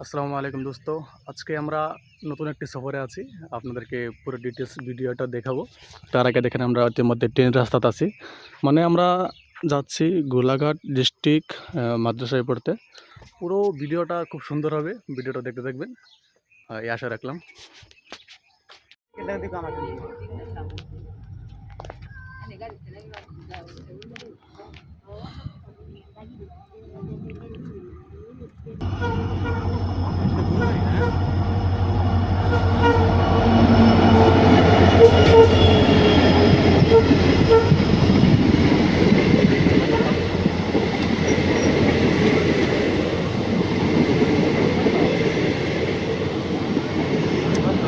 আসসালামু আলাইকুম দোস্ত। আজকে আমরা নতুন একটি সফরে আছি। আপনাদেরকে পুরো ডিটেলস ভিডিওটা দেখাবো। তার আগে দেখেন আমরা ইতিমধ্যে ট্রেন রাস্তাতে আছি। মানে আমরা যাচ্ছি গোলাঘাট ডিস্ট্রিক্ট মাদ্রাসায় পড়তে। পুরো ভিডিওটা খুব সুন্দর হবে, ভিডিওটা দেখতে থাকবেন, এই আশা রাখলাম।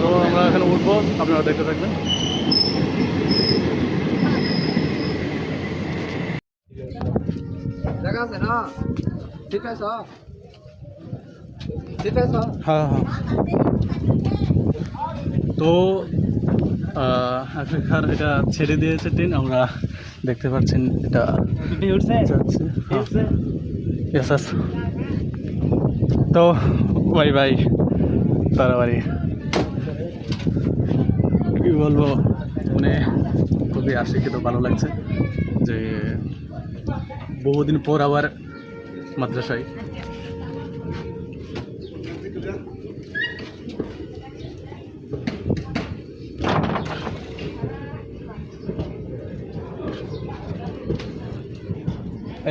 তো আমরা এখানে উঠবো, আপনারা দেখতে থাকবেন। জায়গা আছে না? ঠিক আছে ঠিক আছে। হ্যাঁ হ্যাঁ। তো এখানকার এটা ছেড়ে দিয়েছে ট্রেন, আমরা দেখতে পাচ্ছেন এটা যাচ্ছে। Yes, yes. তো বাই বাই তাড়াতাড়ি। কি বলবো, মানে খুবই আশিকিত ভালো লাগছে যে বহুদিন পর আবার মাদ্রাসায়।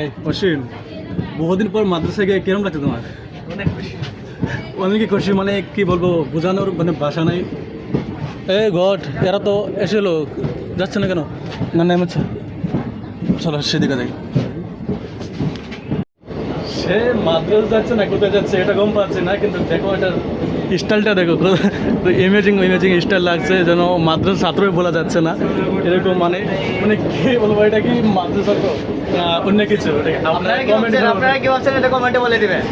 এই অসীম, বহুদিন পর মাদ্রাসায় গিয়ে কিরম লাগছে তোমার? অনেক খুশি। অনেকই খুশি, মানে কি বলবো, বোঝানোর মানে ভাষা নাই। এই গড, এরা তো এসেলো, যাচ্ছে না কেন? না নেমেছে, চলো সেদিকে যাই। সে মাদ্রাসা যাচ্ছে না কোথায় যাচ্ছে এটা গম পাচ্ছে না, কিন্তু দেখো এটা স্টাইলটা দেখো, ইমেজিং ইমেজিং স্টাইল লাগছে, যেন মাদ্রাসা ছাত্রই বলা যাচ্ছে না এরকম। মানে মানে কি বলবো, এটা কি মাদ্রাসা তো অন্য কিছু। আপনারা কি ভাবছেন এটা কমেন্টে বলে দিবেন।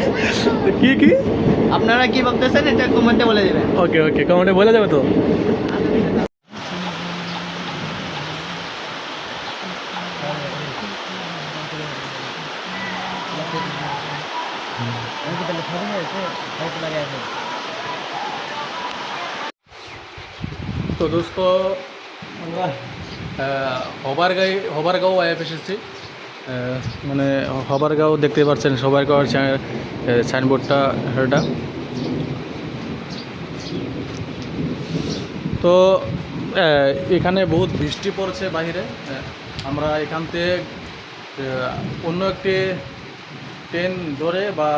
কি কি আপনারা কি ভাবতেছেন এটা কমেন্টে বলে দিবেন। ওকে ওকে, কমেন্টে বলে যাবে তো। তো দোস্ত, আমরা হবারগাঁও আইএফ এসেছি। মানে হবারগাঁও দেখতে পাচ্ছেন, সবারগাঁও সাইনবোর্ডটা এটা। তো এখানে বহুত বৃষ্টি পড়ছে বাইরে। আমরা এখান থেকে অন্য একটি ট্রেন ধরে বা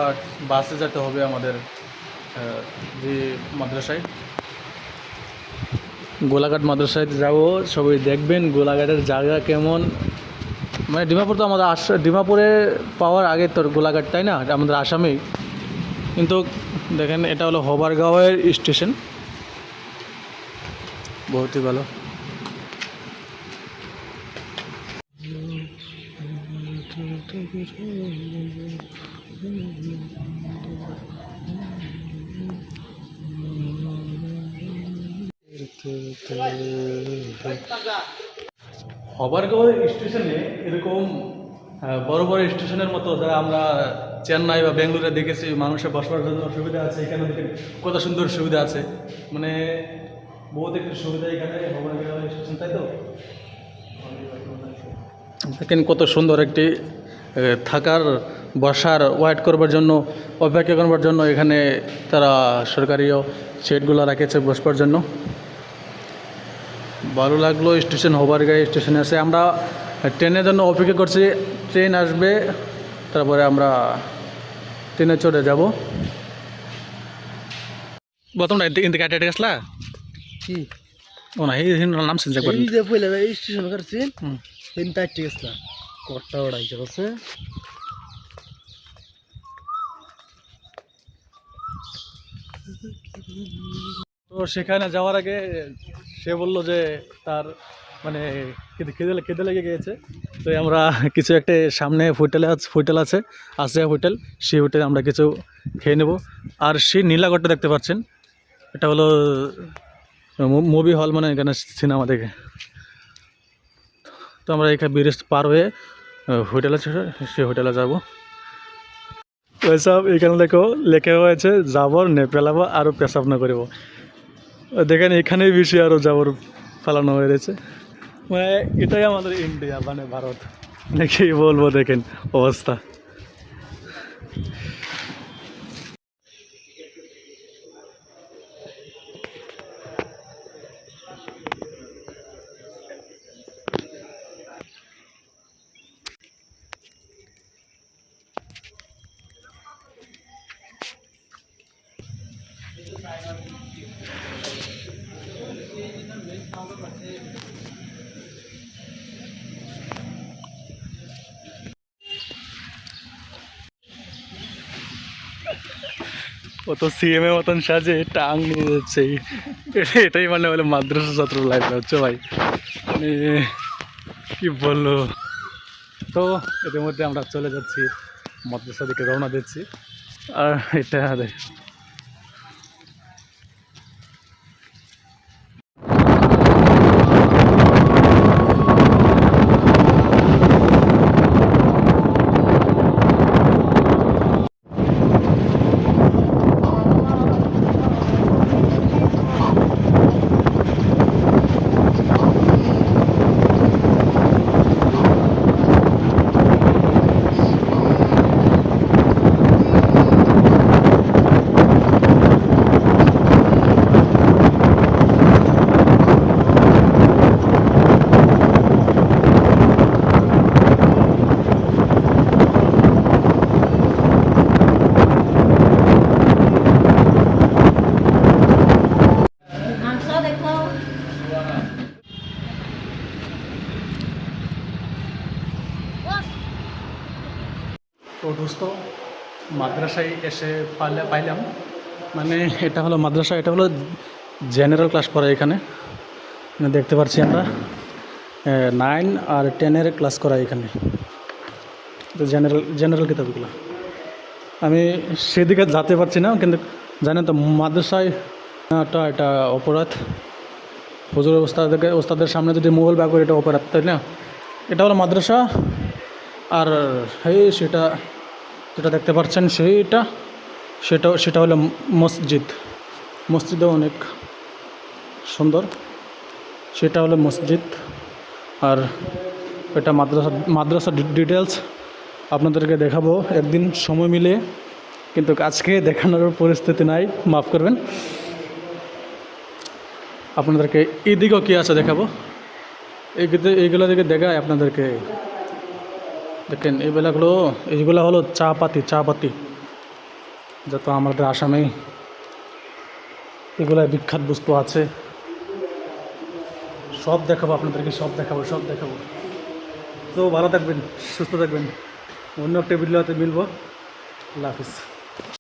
বাসে যেতে হবে আমাদের যে মাদ্রাসায়, গোলাঘাট মাদ্রাসায় যাবো। সবাই দেখবেন গোলাঘাটের জায়গা কেমন। মানে ডিমাপুর তো আমাদের ডিমাপুরে পাওয়ার আগে তো গোলাঘাট, তাই না? এটা আমাদের আসামেই। কিন্তু দেখেন এটা হলো হবারগাঁওয়ের স্টেশন, বহুতই ভালো। হবারগাঁও স্টেশনে এরকম বড় বড় স্টেশনের মতো, যারা আমরা চেন্নাই বা বেঙ্গালুরুরে দেখেছি, মানুষের বসবার জন্য সুবিধা আছে, এখানে দেখেন কত সুন্দর সুবিধা আছে। মানে বহুত একটু সুবিধা এখানে হবারগাঁও স্টেশন, তাই তো? দেখেন কত সুন্দর একটি থাকার, বসার, ওয়েট করবার জন্য, অপেক্ষা করবার জন্য এখানে তারা সরকারিও সেটগুলো রাখেছে বসবার জন্য। ভালো লাগলো। স্টেশন হবারগাঁও স্টেশনে আছে, আমরা ট্রেনের জন্য অপেক্ষা করছি। ট্রেন আসবে, তারপরে আমরা ট্রেনে চড়ে যাব। তোমরা ইন্দিকে আটে গেছলা কি ও না, এই নাম শুনছে একবার। এই যে পয়লা স্টেশন করছি তিন চারটে গেছলা কটটা ওড়াইছে বসে। তো সেখানে যাওয়ার আগে সে বললো যে তার মানে খিদে লেগে গিয়েছে। তো আমরা কিছু একটা সামনে হোটেল আছে আসিয়া হোটেল, সেই হোটেলে আমরা কিছু খেয়ে নেব। আর সেই নীলাগড়টা দেখতে পাচ্ছেন, এটা হলো মুভি হল, মানে এখানে সিনেমা দেখে। তো আমরা এখানে ব্রিজ পার হয়ে হোটেল আছে, সেই হোটেলে যাব। ওইসব এখানে দেখো লেখা হয়েছে জাবর নে পেলাবো আরও পেশাব না করিব। দেখেন এখানেই বেশি আরও জাবর ফেলানো হয়ে রয়েছে। মানে এটাই আমাদের ইন্ডিয়া মানে ভারত, মানে কি বলবো দেখেন অবস্থা। ও তো সিএম এর মতন সাজে টাং নিয়ে যাচ্ছে। এটাই মানে বলে মাদ্রাসা ছাত্র লাইফ হচ্ছে ভাই, মানে কি বললো। তো এদের মধ্যে আমরা চলে যাচ্ছি মাদ্রাসা দিকে, রওনা দিচ্ছি। আর এটা তো দোস্ত মাদ্রাসায় এসে পাইলাম, মানে এটা হলো মাদ্রাসা, এটা হলো জেনারেল ক্লাস করা এখানে। মানে দেখতে পাচ্ছি আমরা 9 আর 10 ক্লাস করা এখানে, তো জেনারেল কিতাবগুলো। আমি সেদিকে যেতে পারছি না, কিন্তু জানেন তো মাদ্রাসায় এটা অপরাধ। হুজুর ওস্তাদের সামনে যদি মোবাইল ব্যাগ করে এটা অপরাধ, তাই না? এটা হলো মাদ্রাসা। আর সেটা যেটা দেখতে পাচ্ছেন সেটা হলো মসজিদও অনেক সুন্দর। সেটা হলো মসজিদ। আর এটা মাদ্রাসা ডিটেলস আপনাদেরকে দেখাবো একদিন সময় মিলে, কিন্তু আজকে দেখানোর পরিস্থিতি নাই, মাফ করবেন। আপনাদেরকে এইদিকেও কী আছে দেখাবো, এইগুলো দিকে দেখায় আপনাদেরকে। দেখেন এইগুলো হলো চা পাতি, যত আমাদের আসামে এগুলো বিখ্যাত বস্তু আছে। সব দেখাবো আপনাদেরকে, সব দেখাবো। তো ভালো থাকবেন, সুস্থ থাকবেন। অন্য একটা ভিডিওতে মিলবো। আল্লাহ হাফিজ।